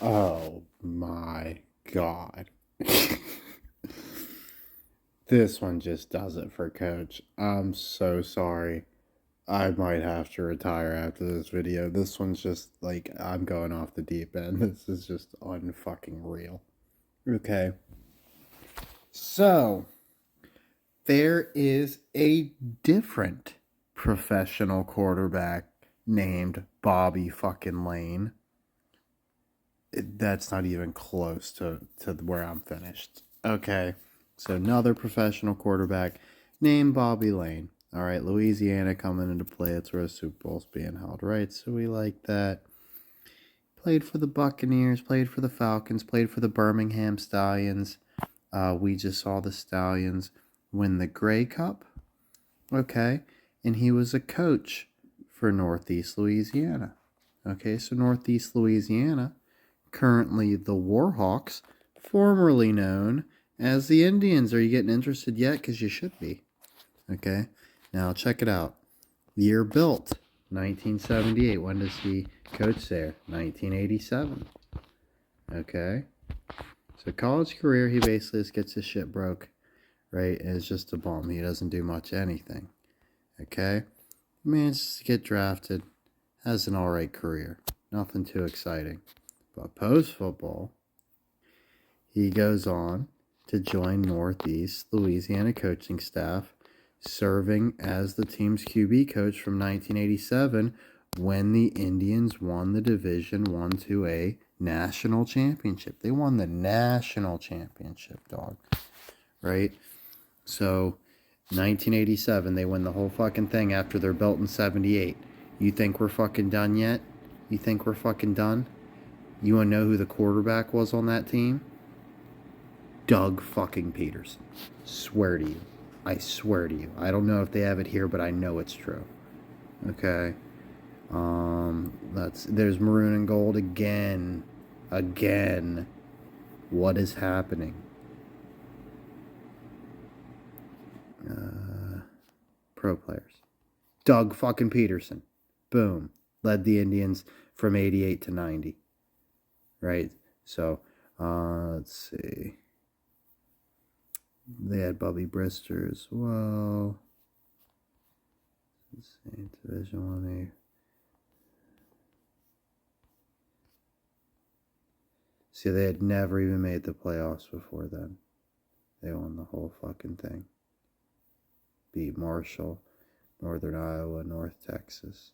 Oh my god. This one just does it for Coach. I'm so sorry. I might have to retire after this video. This one's just like, I'm going off the deep end. This is just unfucking real. Okay. So, there is a different professional quarterback named Bobby fucking Lane. That's not even close to where I'm finished. Okay. So another professional quarterback named Bobby Lane. All right, Louisiana coming into play. It's where the Super Bowl's being held, right? So we like that. Played for the Buccaneers, played for the Falcons, played for the Birmingham Stallions. We just saw the Stallions win the Grey Cup. Okay. And he was a coach for Northeast Louisiana. Okay, so Northeast Louisiana, currently the Warhawks, formerly known as the Indians. Are you getting interested yet? Because you should be. Okay, now check it out. Year built, 1978. When does he coach there? 1987. Okay, so college career, he basically just gets his shit broke, right? And it's just a bum. He doesn't do much anything. Okay, manages to get drafted, has an alright career. Nothing too exciting. But post football, he goes on to join Northeast Louisiana coaching staff, serving as the team's QB coach from 1987 when the Indians won the Division 1-2A national championship. They won the national championship, dog. Right? So, 1987, they win the whole fucking thing after they're built in 78. You think we're fucking done yet? You think we're fucking done? You want to know who the quarterback was on that team? Doug fucking Peterson. Swear to you. I swear to you. I don't know if they have it here, but I know it's true. Okay. There's maroon and gold again. Again. What is happening? Pro players. Doug fucking Peterson. Boom. Led the Indians from 88 to 90. Right? So, let's see. They had Bubby Brister as well. Let's see, Division 1A. See, they had never even made the playoffs before then. They won the whole fucking thing. Beat Marshall, Northern Iowa, North Texas.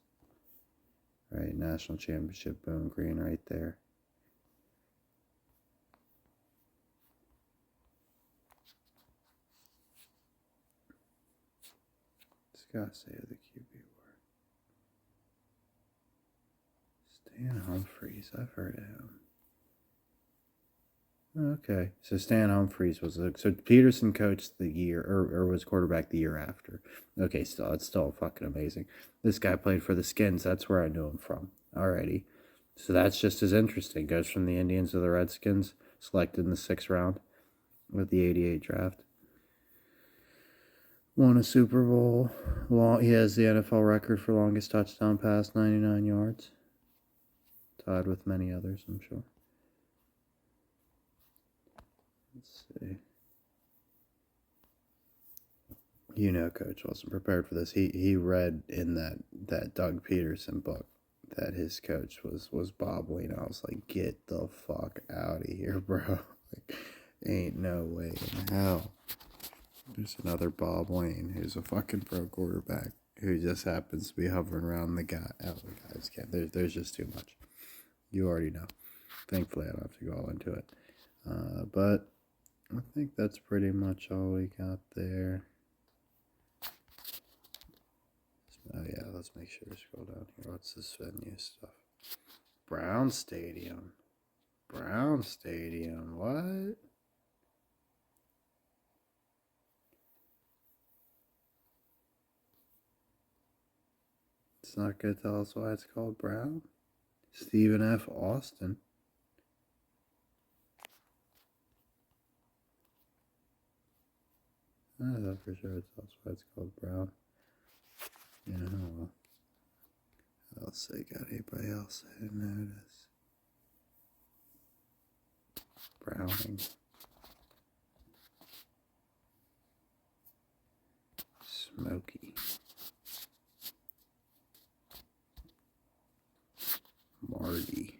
Right, national championship, boom, green right there. Just gotta say who the QB were. Stan Humphries, I've heard of him. Okay, so Stan Humphries was so Peterson coached the year or was quarterback the year after. Okay, still it's still fucking amazing. This guy played for the Skins. That's where I knew him from. Alrighty, so that's just as interesting. Goes from the Indians to the Redskins, selected in the 6th round with the '88 draft. Won a Super Bowl. He has the NFL record for longest touchdown pass, 99 yards. Tied with many others, I'm sure. Let's see. You know, Coach wasn't prepared for this. He read in that Doug Peterson book that his coach was Bob Lane. I was like, get the fuck out of here, bro. Like, ain't no way in hell. There's another Bob Lane who's a fucking pro quarterback who just happens to be hovering around the guy. Oh, the guys can't. There's just too much. You already know. Thankfully, I don't have to go all into it. But I think that's pretty much all we got there. Oh yeah, let's make sure to scroll down here. What's this venue stuff? Brown Stadium. Brown Stadium. What? It's not going to tell us why it's called Brown. Stephen F. Austin. I thought for sure it tells us why it's called Brown. You know, what else they got? Anybody else I didn't notice? Browning. Smokey. Marty.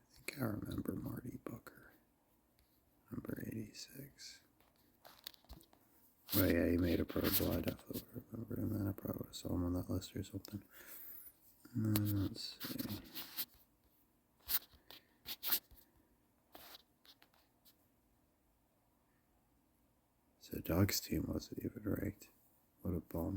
I think I remember Marty Booker. Number 86. Oh yeah, he made a Pro Bowl. I definitely remember him then. I probably would have saw him on that list or something. Let's see. So Doug's team wasn't even ranked. What a bum.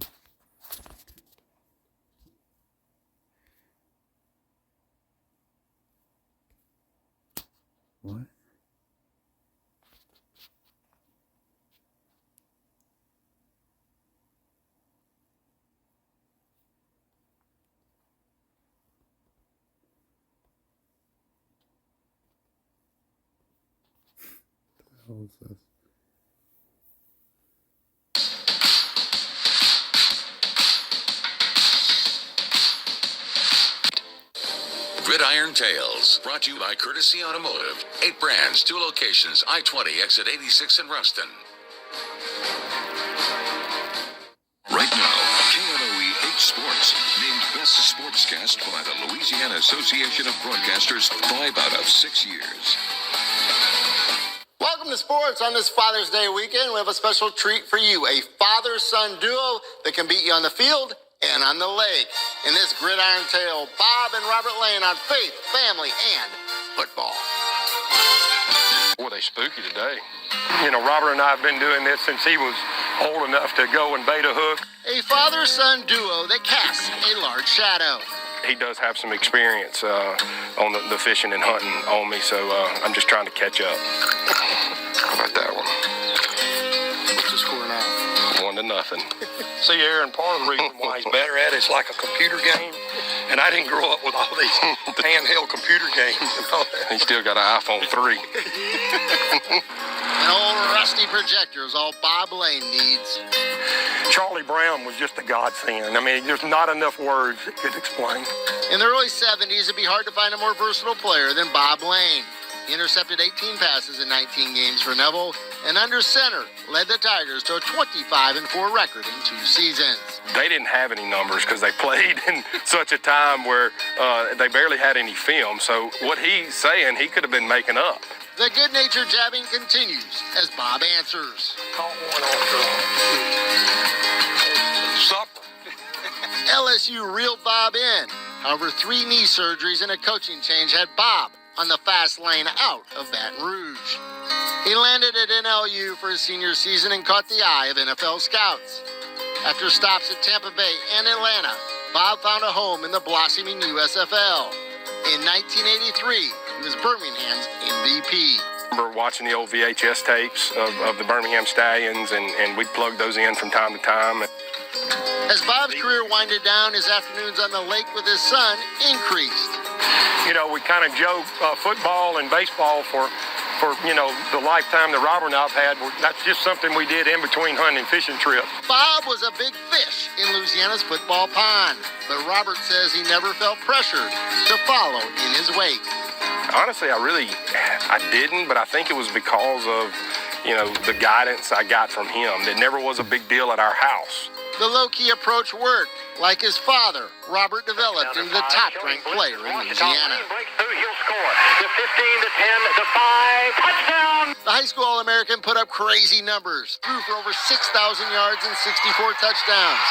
What? What the hell is this? Gridiron Tales, brought to you by Courtesy Automotive. 8 brands, 2 locations, I-20, exit 86 in Ruston. Right now, KNOE 8 Sports, named Best Sportscast by the Louisiana Association of Broadcasters 5 out of 6 years. Welcome to sports. On this Father's Day weekend, we have a special treat for you. A father-son duo that can beat you on the field and on the lake. In this Gridiron Tale, Bob and Robert Lane on faith, family, and football. Boy, they spooky today. You know, Robert and I have been doing this since he was old enough to go and bait a hook. A father-son duo that casts a large shadow. He does have some experience on the fishing and hunting on me, so I'm just trying to catch up. How about that one? What's the score now? 1-0. See, Aaron, part of the reason why he's better at it's like a computer game, and I didn't grow up with all these handheld computer games and all that. He still got an iPhone 3. An old rusty projector is all Bob Lane needs. Charlie Brown was just a godsend. I mean, there's not enough words that could explain. In the early 70s, it'd be hard to find a more versatile player than Bob Lane. He intercepted 18 passes in 19 games for Neville, and under center, led the Tigers to a 25-4 record in 2 seasons. They didn't have any numbers because they played in such a time where they barely had any film. So what he's saying, he could have been making up. The good-natured jabbing continues as Bob answers. Caught one on supper. LSU reeled Bob in. However, 3 knee surgeries and a coaching change had Bob on the fast lane out of Baton Rouge. He landed at NLU for his senior season and caught the eye of NFL scouts. After stops at Tampa Bay and Atlanta, Bob found a home in the blossoming USFL. In 1983, he was Birmingham's MVP. I remember watching the old VHS tapes of the Birmingham Stallions, and we'd plug those in from time to time. As Bob's career winded down, his afternoons on the lake with his son increased. You know, we kind of joke football and baseball for you know, the lifetime that Robert and I've had. That's just something we did in between hunting and fishing trips. Bob was a big fish in Louisiana's football pond, but Robert says he never felt pressured to follow in his wake. Honestly, I didn't, but I think it was because of, you know, the guidance I got from him. It never was a big deal at our house. The low-key approach worked. Like his father, Robert developed into the top-ranked player in Louisiana. He'll score. The 15, the 10, the 5, touchdown! The high school All-American put up crazy numbers. Threw for over 6,000 yards and 64 touchdowns.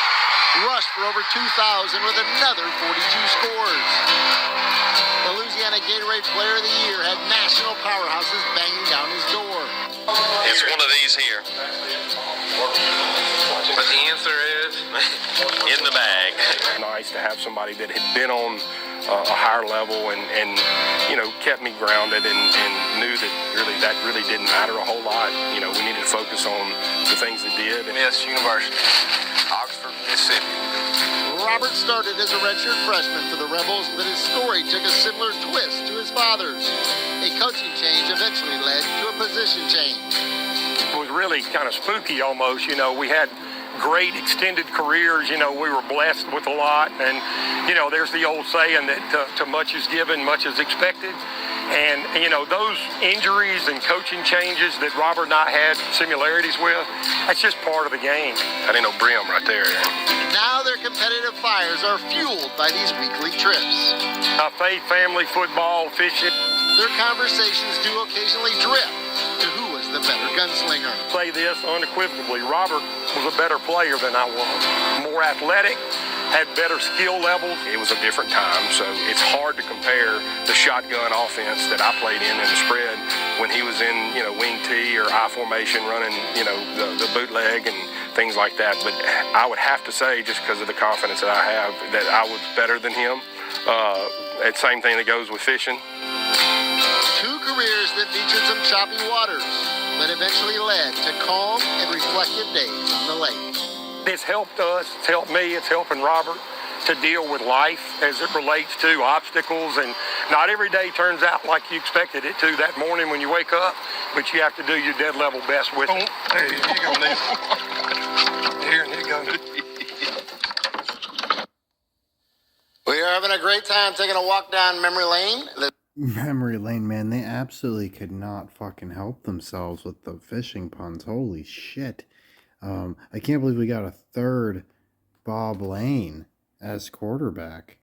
Rushed for over 2,000 with another 42 scores. The Louisiana Gatorade Player of the Year had national powerhouses banging down his door. It's one of these here. But the answer is in the bag. Nice to have somebody that had been on a higher level and you know, kept me grounded and knew that really didn't matter a whole lot. You know, we needed to focus on the things that did. Miss University, Oxford, Mississippi. Robert started as a redshirt freshman for the Rebels, but his story took a similar twist to his father's. A coaching change eventually led to a position change. It was really kind of spooky almost. You know, we had great extended careers. You know, we were blessed with a lot. And, you know, there's the old saying that to much is given, much is expected. And, those injuries and coaching changes that Robert and I had similarities with, that's just part of the game. That ain't no brim right there. Now their competitive fires are fueled by these weekly trips. Faith, family, football, fishing. Their conversations do occasionally drift to who was the better gunslinger. Say this unequivocally, Robert was a better player than I was. More athletic, had better skill levels. It was a different time, so it's hard to compare the shotgun offense that I played in the spread when he was in, wing T or I formation running, the bootleg and things like that. But I would have to say, just because of the confidence that I have, that I was better than him. It's the same thing that goes with fishing. Two careers that featured some choppy waters, but eventually led to calm and reflective days on the lake. It's helped us, it's helped me, it's helping Robert to deal with life as it relates to obstacles. And not every day turns out like you expected it to that morning when you wake up, but you have to do your dead level best with it. There you go, Nick. Here you go. We are having a great time taking a walk down memory lane. Memory lane, man. They absolutely could not fucking help themselves with the fishing puns. Holy shit. I can't believe we got a third Bob Lane as quarterback.